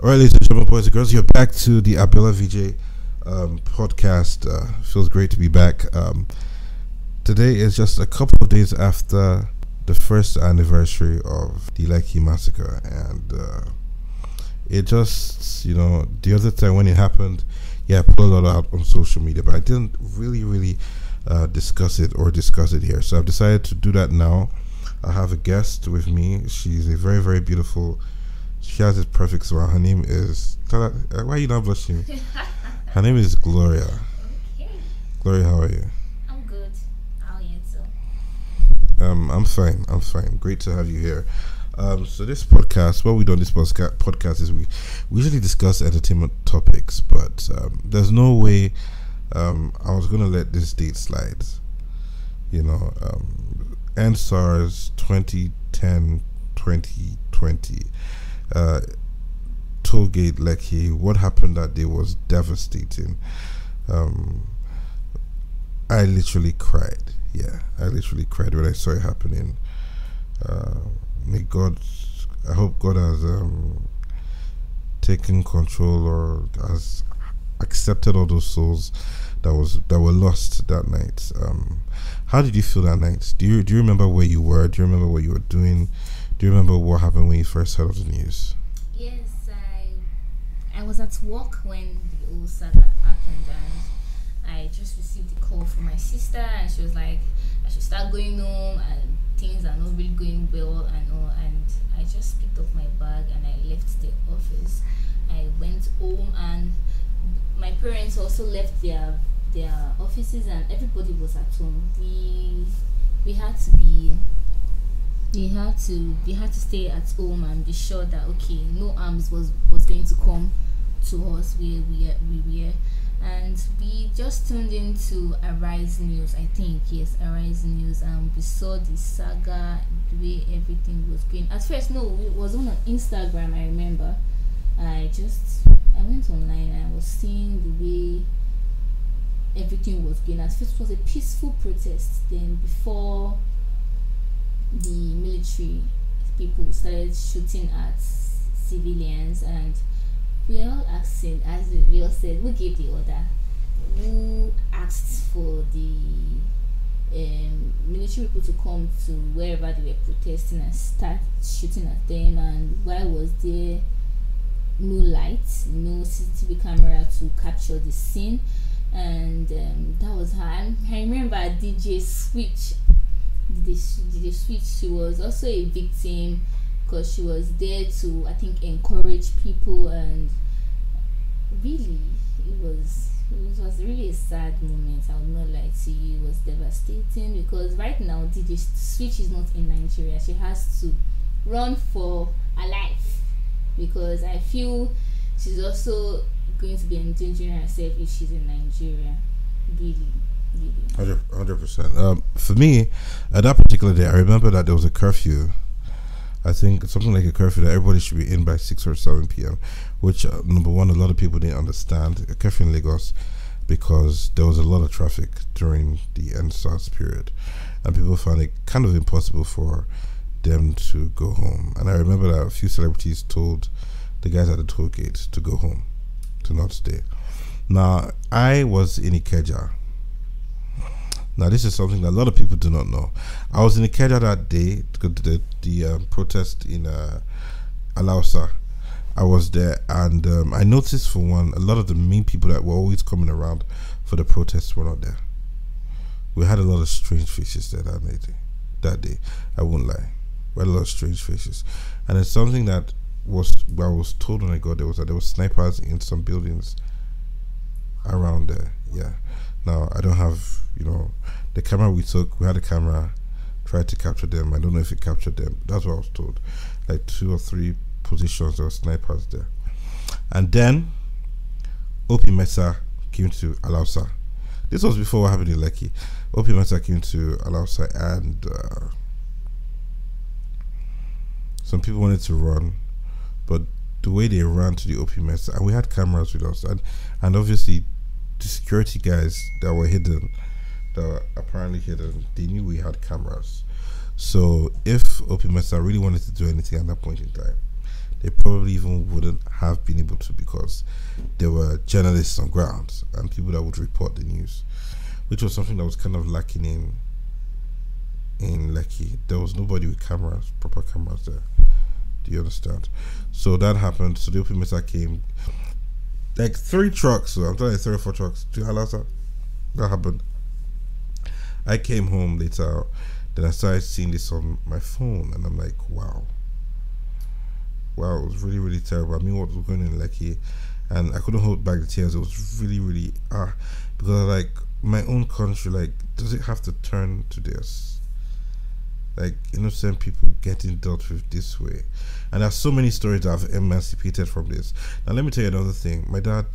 All right, ladies and gentlemen, boys and girls, you're back to the Abella VJ podcast. Feels great to be back. Today is just a couple of days after the first anniversary of the Lekki massacre, and it just, the other time when it happened, I put a lot out on social media, but I didn't really discuss it here. So I've decided to do that now. I have a guest with me. She's a very, very beautiful. She has this perfect smile. Her name is. Why are you not blushing? Her name is Gloria. Okay. Gloria, how are you? I'm good. How are you too? I'm fine. Great to have you here. So this podcast, what we do on this podcast is we usually discuss entertainment topics, but there's no way I was gonna let this date slide. ENDSARS 2010-2020. Tollgate Lekki, what happened that day was devastating. I literally cried. I literally cried when I saw it happening. I hope God has taken control or has accepted all those souls that were lost that night. How did you feel that night? Do you remember where you were? Do you remember what you were doing? Do you remember what happened when you first heard of the news? Yes, I was at work when the whole saga happened, and I just received a call from my sister, and she was like, I should start going home, and things are not really going well and all. And I just picked up my bag and I left the office. I went home, and my parents also left their offices, and everybody was at home. We had to stay at home and be sure that no arms was going to come to us where we were, and we just tuned into Arise News. I think yes, Arise News, and we saw the saga, the way everything was going. At first, no, it was on Instagram. I remember. I went online and I was seeing the way everything was going. At first, it was a peaceful protest. Then before the military people started shooting at civilians, and we all asked, as we all said, who gave the order? Who asked for the military people to come to wherever they were protesting and start shooting at them? And why was there no lights, no CCTV camera to capture the scene? And that was how I remember DJ Switch. She was also a victim because she was there to, I think, encourage people, and really it was really a sad moment. I would not lie to you. It was devastating because right now DJ Switch is not in Nigeria. She has to run for her life because I feel she's also going to be endangering herself if she's in Nigeria. Really. 100%. For me, at that particular day, I remember that there was a curfew. I think something like a curfew that everybody should be in by 6 or 7 p.m. Which, number one, a lot of people didn't understand a curfew in Lagos because there was a lot of traffic during the ENDSARS period, and people found it kind of impossible for them to go home. And I remember that a few celebrities told the guys at the toll gate to go home, to not stay. Now, I was in Ikeja. Now, this is something that a lot of people do not know. I was in Ikeja that day, the protest in Alausa. I was there, and I noticed, for one, a lot of the main people that were always coming around for the protests were not there. We had a lot of strange faces there that day. I won't lie. We had a lot of strange faces. And it's something that I was told when I got there was that there were snipers in some buildings around there. Yeah. Now, I don't have, the camera we took. We had a camera, tried to capture them. I don't know if it captured them. That's what I was told. Like 2 or 3 positions, there were snipers there. And then, OP Mesa came to Alausa. This was before what happened in Lekki. OP Mesa came to Alausa, and some people wanted to run, but the way they ran to the OP Mesa, and we had cameras with us, and obviously the security guys that were apparently hidden, they knew we had cameras. So if OP Mesa really wanted to do anything at that point in time, they probably even wouldn't have been to, because there were journalists on ground and people that would report the news, which was something that was kind of lacking in Lekki. There was nobody with cameras, proper cameras there. Do you understand? So that happened. So the open mesa came, like 3 trucks. So I'm telling you, 3 or 4 trucks to Halasa. That happened. I came home later. Then I started seeing this on my phone, and I'm like, wow, it was really, really terrible. I mean, what was going on in Lekki, and I couldn't hold back the tears. It was really, really because like my own country, like, does it have to turn to this? Like, innocent people getting dealt with this way. And there's so many stories that have emancipated from this. Now let me tell you another thing. My dad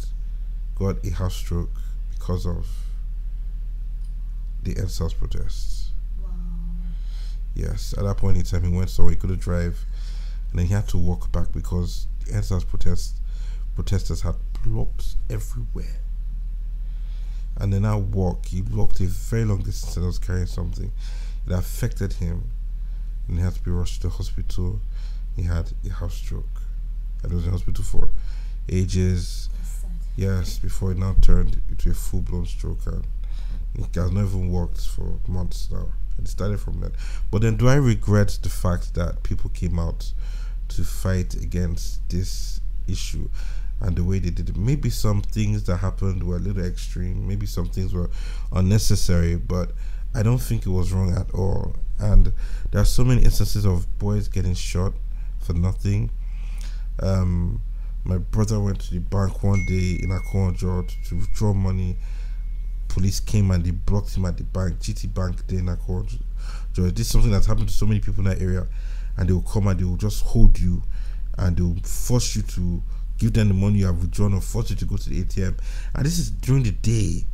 got a house stroke because of the ENDSARS protests. Wow. Yes, at that point in time he went somewhere, he couldn't drive, and then he had to walk back because the ENDSARS protesters had blocks everywhere. And then he walked a very long distance and was carrying something. It affected him, and he had to be rushed to the hospital. He had a house stroke, and he was in hospital for ages. Yes, before it now turned into a full-blown stroke, and he has not even worked for months now. It started from that. But then, do I regret the fact that people came out to fight against this issue and the way they did it? Maybe some things that happened were a little extreme. Maybe some things were unnecessary, but I don't think it was wrong at all. And there are so many instances of boys getting shot for nothing. My brother went to the bank one day in Akonjo to withdraw money. Police came and they blocked him at the bank, GT Bank there in Akonjo. This is something that's happened to so many people in that area, and they will come and they will just hold you and they will force you to give them the money you have withdrawn, or force you to go to the ATM. And this is during the day.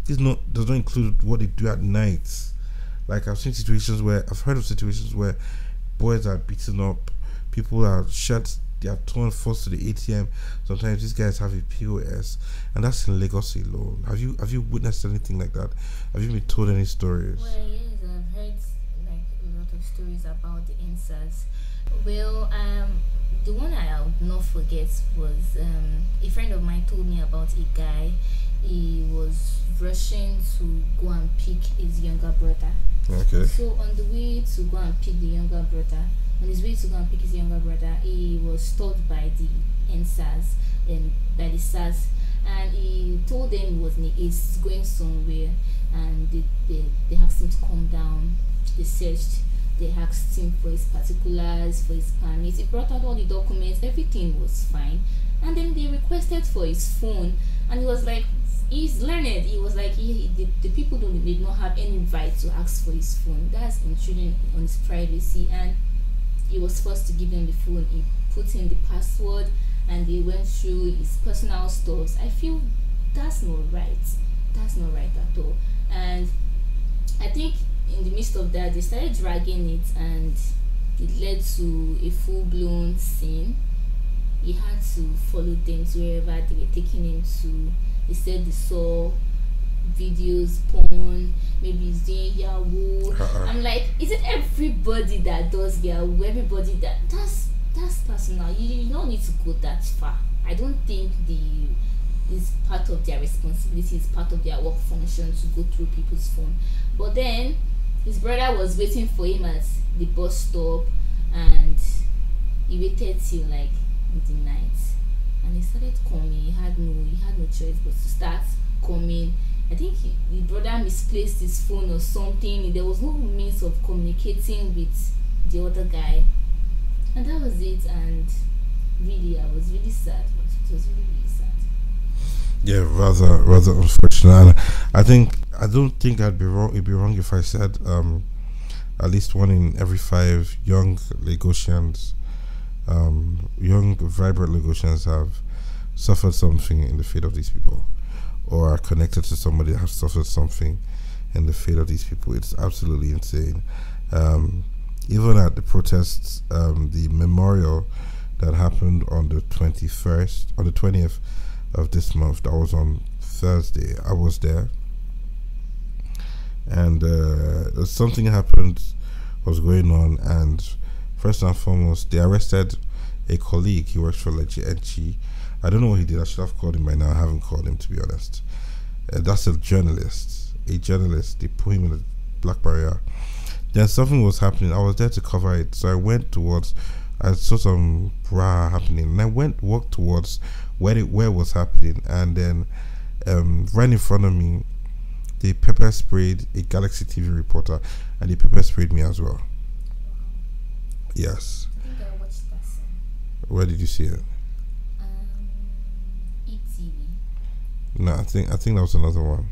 This does not include what they do at night. Like, I've heard of situations where boys are beaten up, people are shot, they are torn, forced to the ATM. Sometimes these guys have a POS, and that's in Lagos alone. Have you witnessed anything like that? Have you been told any stories? Well, yes, I've heard like a lot of stories about the ENDSARS. Well, the one I would not forget was a friend of mine told me about a guy. He was rushing to go and pick his younger brother. Okay. So on the way to go and pick the younger brother, he was stopped by the ENDSARS and by the SARS, and he told them he's going somewhere, and they asked him to come down. They searched. They asked him for his particulars, for his permit. He brought out all the documents. Everything was fine, and then they requested for his phone, and he was like, he's learned. He was like, the people did not have any right to ask for his phone. That's intruding on his privacy, and he was forced to give them the phone. He put in the password, and they went through his personal stuff. I feel that's not right. That's not right at all. And I think in the midst of that, they started dragging it, and it led to a full-blown scene. He had to follow them to wherever they were taking him to. They said they saw videos, porn, maybe he's doing Yahoo. I'm like, is it everybody that does Yahoo? Everybody that's personal. You don't need to go that far. I don't think it's part of their responsibility, it's part of their work function to go through people's phone. But then his brother was waiting for him at the bus stop, and he waited till like in the night, and he started coming. He had no choice but to start coming. I think the brother misplaced his phone or something. There was no means of communicating with the other guy, and that was it. And really, I was really sad. It was really, really sad. Yeah, rather unfortunate. And I don't think it'd be wrong if I said at least 1 in every 5 young Lagosians, young vibrant Lagosians have suffered something in the fate of these people, or are connected to somebody that has suffered something in the fate of these people. It's absolutely insane. Even at the protests, the memorial that happened on the 20th of this month, that was on Thursday, I was there, and something happened, was going on, and first and foremost, they arrested a colleague. He works for like GNG. I don't know what he did. I should have called him by now. I haven't called him, to be honest. That's a journalist. A journalist. They put him in a black barrier. Then something was happening. I was there to cover it, so I went towards. I saw some bra happening, and I walked towards where it was happening, and then right in front of me, they pepper sprayed a Galaxy TV reporter, and they pepper sprayed me as well. Yes. I think I watched that scene. Where did you see it? ETV. No, I think that was another one.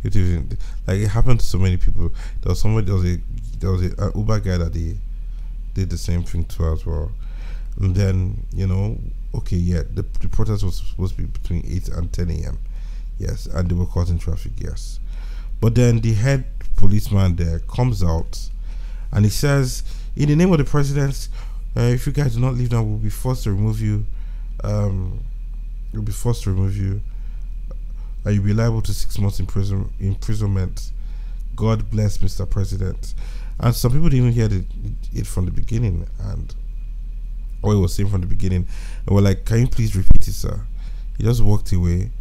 Like, it happened to so many people. There was an Uber guy that they did the same thing to as well. And then, okay, yeah, the protest was supposed to be between 8 and 10 a.m. Yes, and they were causing traffic, yes. But then the head policeman there comes out and he says, in the name of the president, if you guys do not leave now, we'll be forced to remove you. We'll be forced to remove you. And you'll be liable to 6 months imprisonment. God bless Mr. President. And some people didn't even hear it from the beginning, and what he was saying from the beginning. And we're like, can you please repeat it, sir? He just walked away,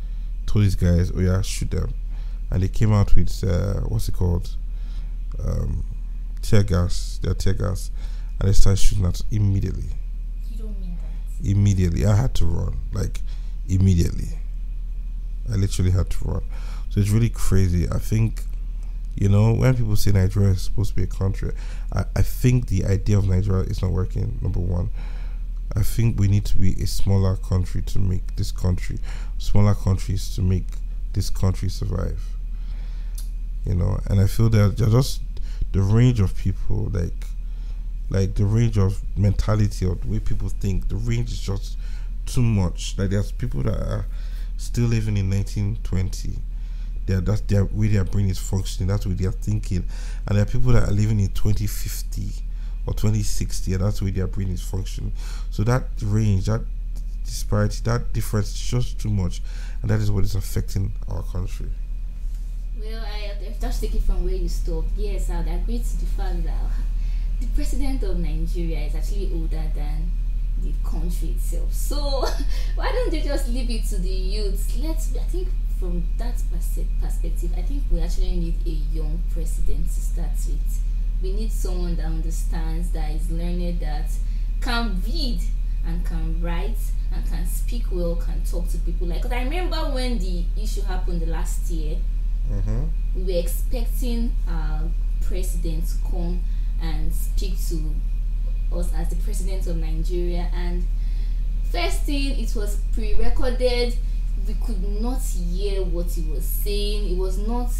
told these guys, oh yeah, shoot them. And they came out with, what's it called? Tear gas. Their tear gas. And they started shooting at us immediately. You don't mean that? Immediately. I had to run. Like, immediately. I literally had to run. So it's really crazy. I think, when people say Nigeria is supposed to be a country, I think the idea of Nigeria is not working, number one. I think we need to be a smaller country to make this country, smaller countries to make this country survive. And I feel that just the range of people, like the range of mentality or the way people think, the range is just too much. Like, there's people that are still living in 1920. That's their way their brain is functioning. That's the way they are thinking. And there are people that are living in 2050 or 2060, and that's the way their brain is functioning. So that range, that disparity, that difference is just too much, and that is what is affecting our country. Well, I just take it from where you stopped. Yes, I would agree to the fact that the president of Nigeria is actually older than the country itself. So why don't they just leave it to the youth? I think from that perspective, I think we actually need a young president to start with. We need someone that understands, that is learned, that can read and can write and can speak well, can talk to people. Like, 'cause I remember when the issue happened the last year, we were expecting our president to come and speak to us as the president of Nigeria, and first thing, it was pre-recorded. We could not hear what he was saying. It was not,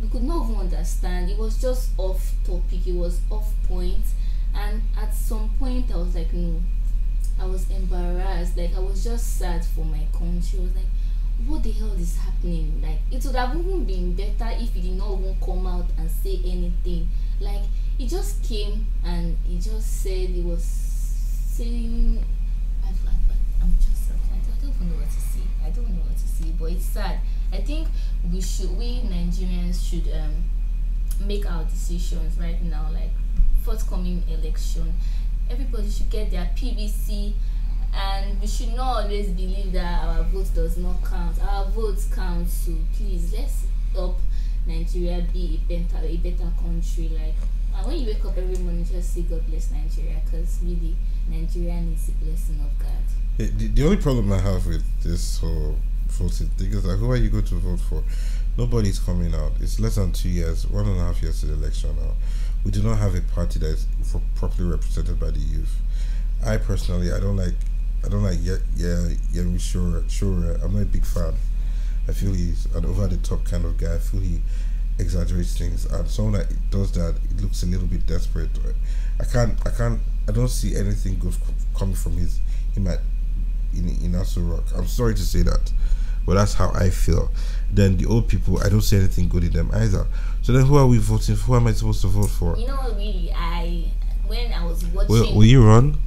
we could not even understand. It was just off topic. It was off point. And at some point I was like, no, I was embarrassed. Like, I was just sad for my country. I was like, what the hell is happening? Like, it would have even been better if he did not even come out and say anything. Like, he just came and he just said, he was saying, I'm just, I don't know what to say. I don't know what to say, but it's sad. I think we Nigerians should make our decisions right now. Like, forthcoming election, everybody should get their PVC, and we should not always believe that our vote does not count. Our votes count, so please, let's help Nigeria be a better country. Like, when you wake up every morning, just say God bless Nigeria, because really Nigeria needs the blessing of God. The only problem I have with this whole voting thing is that who are you going to vote for? Nobody's coming out. It's less than 2 years, 1.5 years to the election now. We do not have a party that is properly represented by the youth. I personally, I don't like Yemi Sure. I'm not a big fan. I feel he's an over the top kind of guy. I feel he exaggerates things, and someone that does that, it looks a little bit desperate. I don't see anything good coming from him in Aso Rock. I'm sorry to say that, but that's how I feel. Then the old people, I don't see anything good in them either. So then who are we voting for? Who am I supposed to vote for? Really, when I was watching, will you run?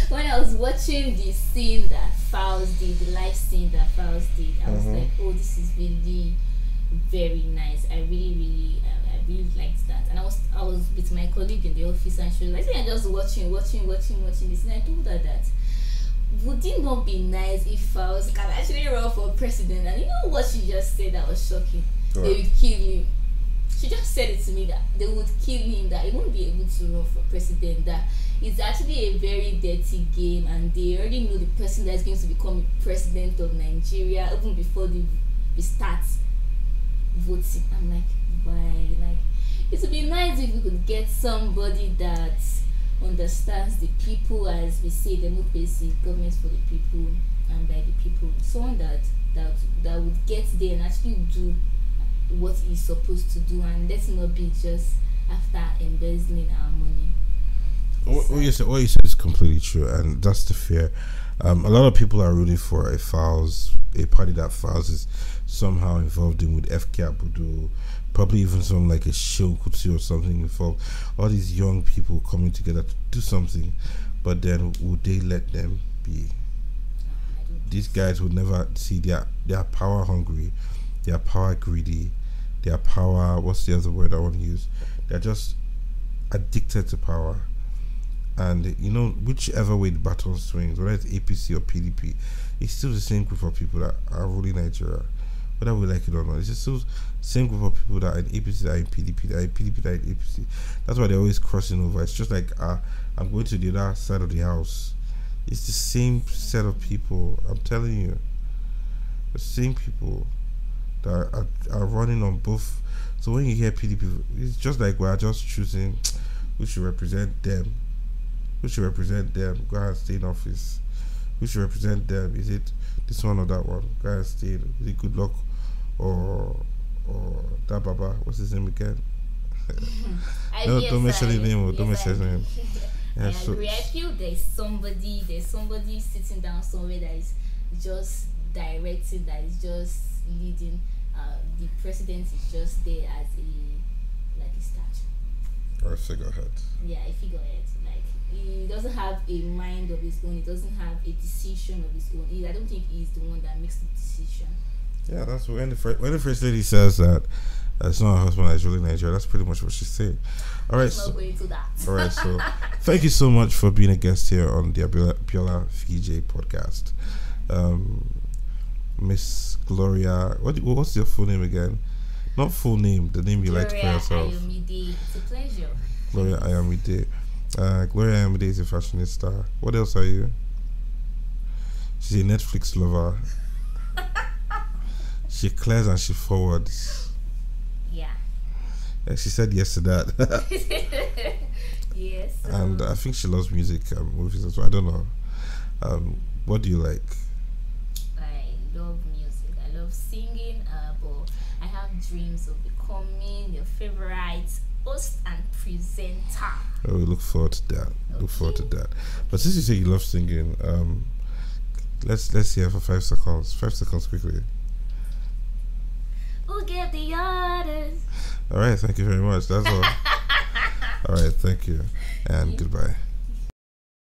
When I was watching the scene that Fowles did, the live scene that Fowles did, I was like, oh, this is really very nice. I really really liked that. And I was with my colleague in the office, and she was like, I just watching this, and I told her that would it not be nice if I was can actually run for president? And you know what she just said that was shocking? What? They would kill him. She just said it to me that they would kill him, that he won't be able to run for president, that it's actually a very dirty game, and they already know the person that's going to become president of Nigeria even before we start voting. I'm like, why? Like, it would be nice if we could get somebody that understands the people, as we say, democracy, government for the people and by the people. Someone that would get there and actually do what he's supposed to do, and let's not be just after embezzling our money. What you said is completely true, and that's the fear. A lot of people are rooting for a party that Files is somehow involved in, with FK Abudu, probably even something like a show Kutsi or something involved. All these young people coming together to do something, but then would they let them be? These guys would never see. They are power hungry, they are power greedy, they are power. What's the other word I want to use? They're just addicted to power. And you know, whichever way the baton swings, whether it's APC or PDP, it's still the same group of people that are ruling Nigeria, whether we like it or not. It's just still the same group of people that are in APC, that are in PDP, that are in PDP, that are in APC. That's why they're always crossing over. It's just like I'm going to the other side of the house. It's the same set of people. I'm telling you, the same people that are running on both. So when you hear PDP, it's just like we're just choosing who should represent them. Who should represent them? Go ahead and stay in office. Who should represent them? Is it this one or that one? Go ahead and stay. Is it Good Luck or that Baba? What's his name again? No, don't mention his name. Don't mention his name. I agree. I feel there's somebody sitting down somewhere that is just directing, that is just leading. The president is just there as a statue. Or a figurehead. Yeah, a figurehead. Like, he doesn't have a mind of his own. He doesn't have a decision of his own. I don't think he's the one that makes the decision. Yeah, that's when the first lady says that it's not her husband that's ruling Nigeria. That's pretty much what she's saying. All right, so going to that. All right, so thank you so much for being a guest here on the Biola VJ podcast. Miss Gloria, what's your full name again? Not full name, the name you like to call yourself. Ayomide. It's a pleasure. Gloria Ayomide. Gloria Ayomide is a fashionista. What else are you? She's a Netflix lover. She clears and she forwards. Yeah. She said yes to that. Yes. And I think she loves music and movies as well. I don't know. What do you like? I love music. I love singing. But I have dreams of becoming your favorite host and presenter. Oh, we look forward to that. Okay. Look forward to that. But since you say you love singing, let's hear for 5 seconds. 5 seconds quickly. Who gave the orders? All right, thank you very much. That's all. All right, thank you, and goodbye.